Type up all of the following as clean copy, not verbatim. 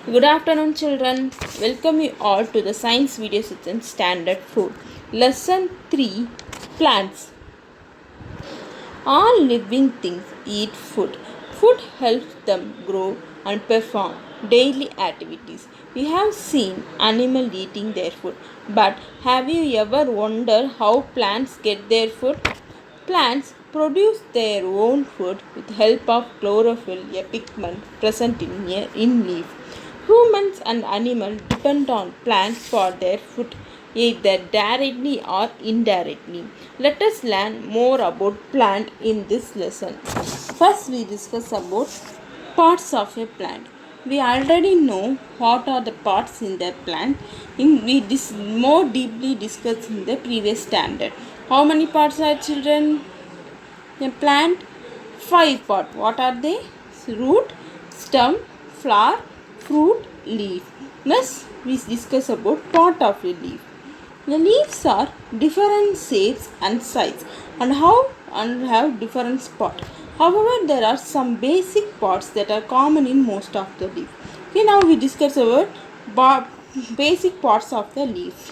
Good afternoon, children. Welcome you all to the Science Video Section Standard 4. Lesson 3 Plants. All living things eat food. Food helps them grow and perform daily activities. We have seen animals eating their food, but have you ever wondered how plants get their food? Plants produce their own food with help of chlorophyll, a pigment present in leaf. Humans and animals depend on plants for their food, either directly or indirectly. Let us learn more about plant in this lesson. First, we discuss about parts of a plant. We already know what are the parts in the plant. More deeply discussed in the previous standard. How many parts are, children? A plant? 5 parts. What are they? Root, stem, flower, fruit, leaf. Next, we discuss about part of a leaf. The leaves are different shapes and size and have different spots. However, there are some basic parts that are common in most of the leaf. Okay, now we discuss about basic parts of the leaf.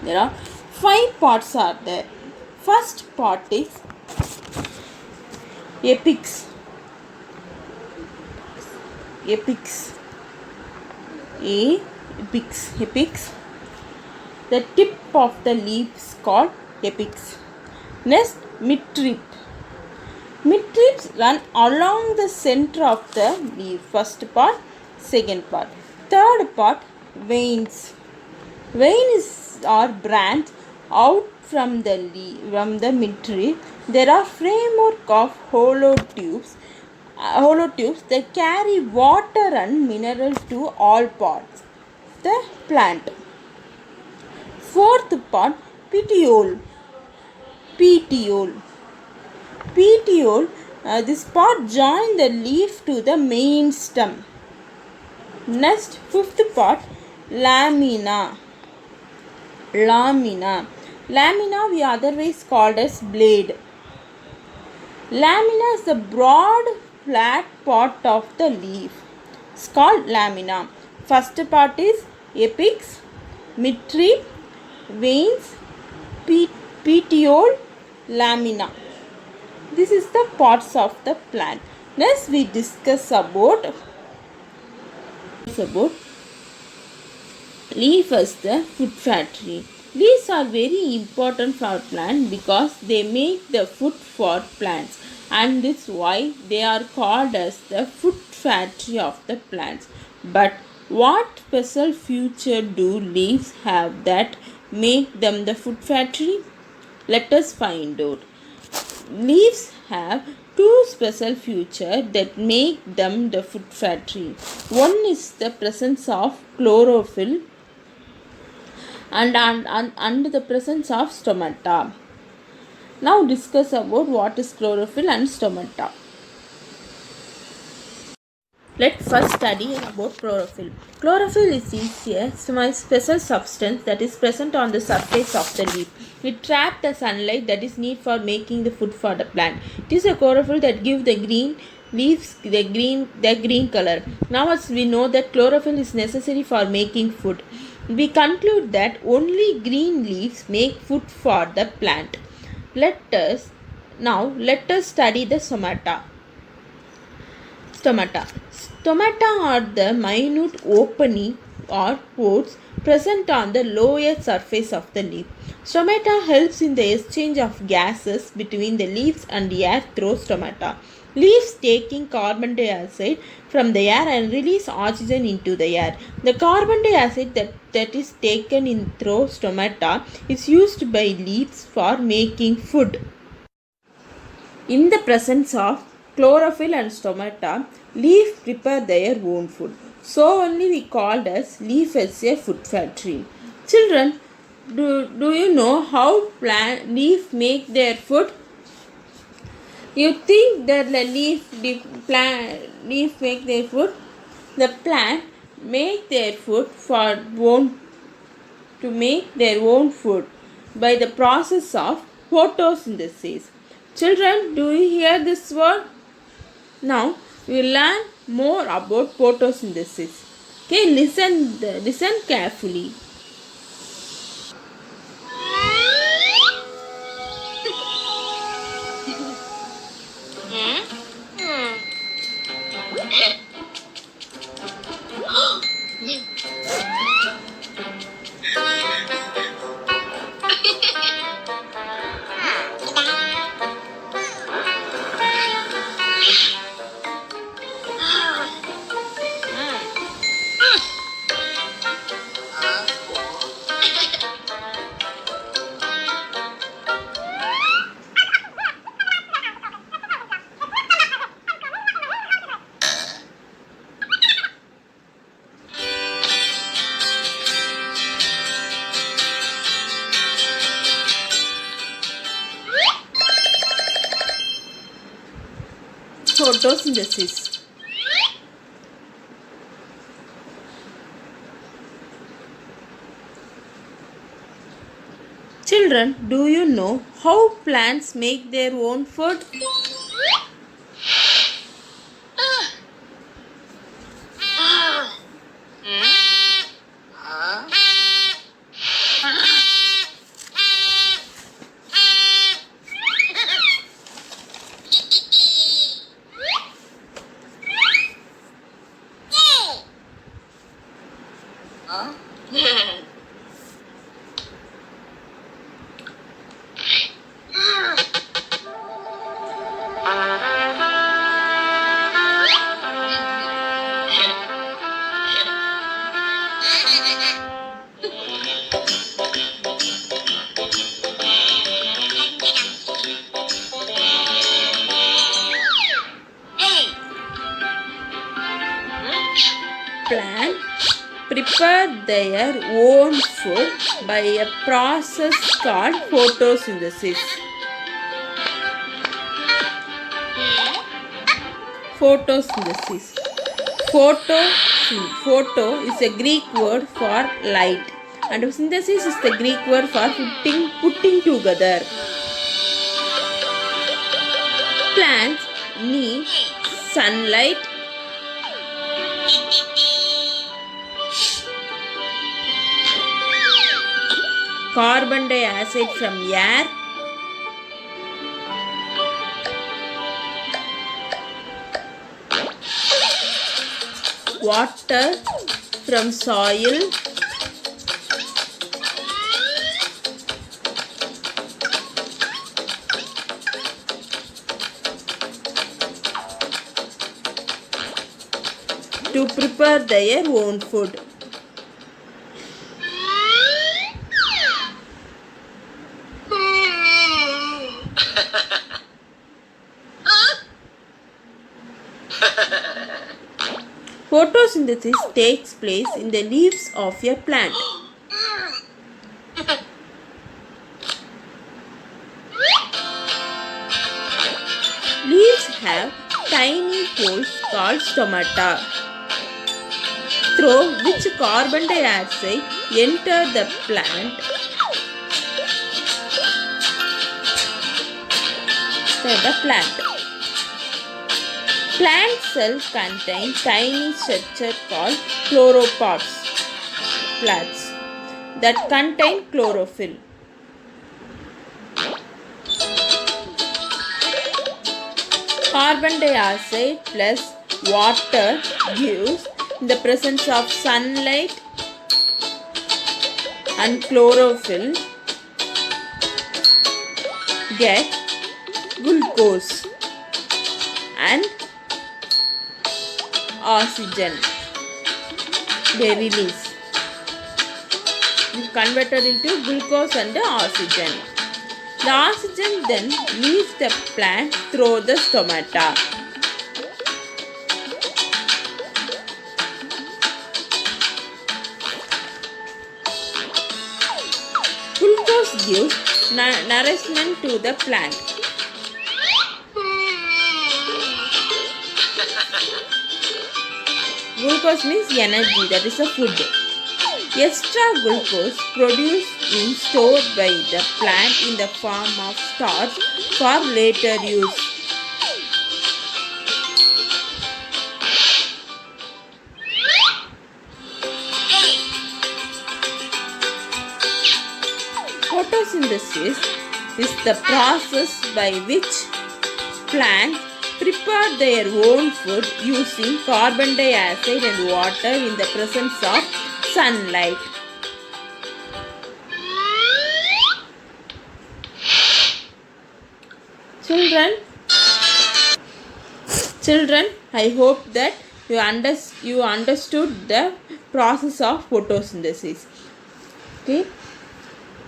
There are 5 parts are there. First part is apex. Apex. Apex. The tip of the leaf is called apex. Next, midrib. Midribs run along the center of the leaf. First part, second part. Third part, veins. Veins are branched out from the midrib. There are framework of hollow tubes that carry water and minerals to all parts of the plant. Fourth part, petiole. Petiole. Petiole. This part joins the leaf to the main stem. Next, fifth part, lamina. Lamina. Lamina we otherwise called as blade. Lamina is the broad flat part of the leaf. It's called lamina. First part is apex, midrib, veins, petiole, lamina. This is the parts of the plant. Next we discuss about leaf as the food factory. Leaves are very important for plants because they make the food for plants, and this is why they are called as the food factory of the plants. But what special feature do leaves have that make them the food factory? Let us find out. Leaves have two special features that make them the food factory. One is the presence of chlorophyll and the presence of stomata. Now discuss about what is chlorophyll and stomata. Let's first study about chlorophyll. Chlorophyll is a special substance that is present on the surface of the leaf. It traps the sunlight that is needed for making the food for the plant. It is a chlorophyll that gives the green leaves the green color. Now as we know that chlorophyll is necessary for making food, we conclude that only green leaves make food for the plant. Let us study the stomata. Stomata are the minute opening or pores present on the lower surface of the leaf. Stomata helps in the exchange of gases between the leaves and the air through stomata. Leaves taking carbon dioxide from the air and release oxygen into the air. The carbon dioxide that is taken in through stomata is used by leaves for making food. In the presence of chlorophyll and stomata, leaf prepare their own food. So only we called as leaf as a food factory. Children, do you know how leaf make their food? You think that the leaf make their food? The plant make their food to make their own food by the process of photosynthesis. Children, do you hear this word? Now we will learn more about photosynthesis. Okay, listen carefully. Photosynthesis. Children, do you know how plants make their own food? Plants prepare their own food by a process called photosynthesis. Photosynthesis. Photo is a Greek word for light, and synthesis is the Greek word for putting together. Plants need sunlight, carbon dioxide from air, water from soil, to prepare their own food. Photosynthesis takes place in the leaves of a plant. Leaves have tiny holes called stomata, through which carbon dioxide enters the plant. Plant cells contain tiny structure called chloroplasts that contain chlorophyll. Carbon dioxide plus water gives, in the presence of sunlight and chlorophyll, get glucose and oxygen. They release. It's converted into glucose and oxygen. The oxygen then leaves the plant through the stomata. Glucose gives nourishment to the plant. Glucose means energy, that is a food. Extra glucose produced is stored by the plant in the form of starch for later use. Photosynthesis is the process by which plants prepare their own food using carbon dioxide and water in the presence of sunlight. Children, I hope that you understood the process of photosynthesis. Okay,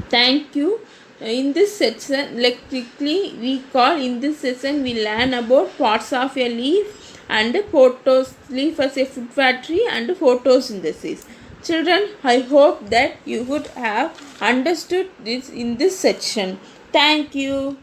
thank you. In this section, like quickly recall, in this session we learn about parts of a leaf and leaf as a food factory and photosynthesis. Children, I hope that you would have understood this in this section. Thank you.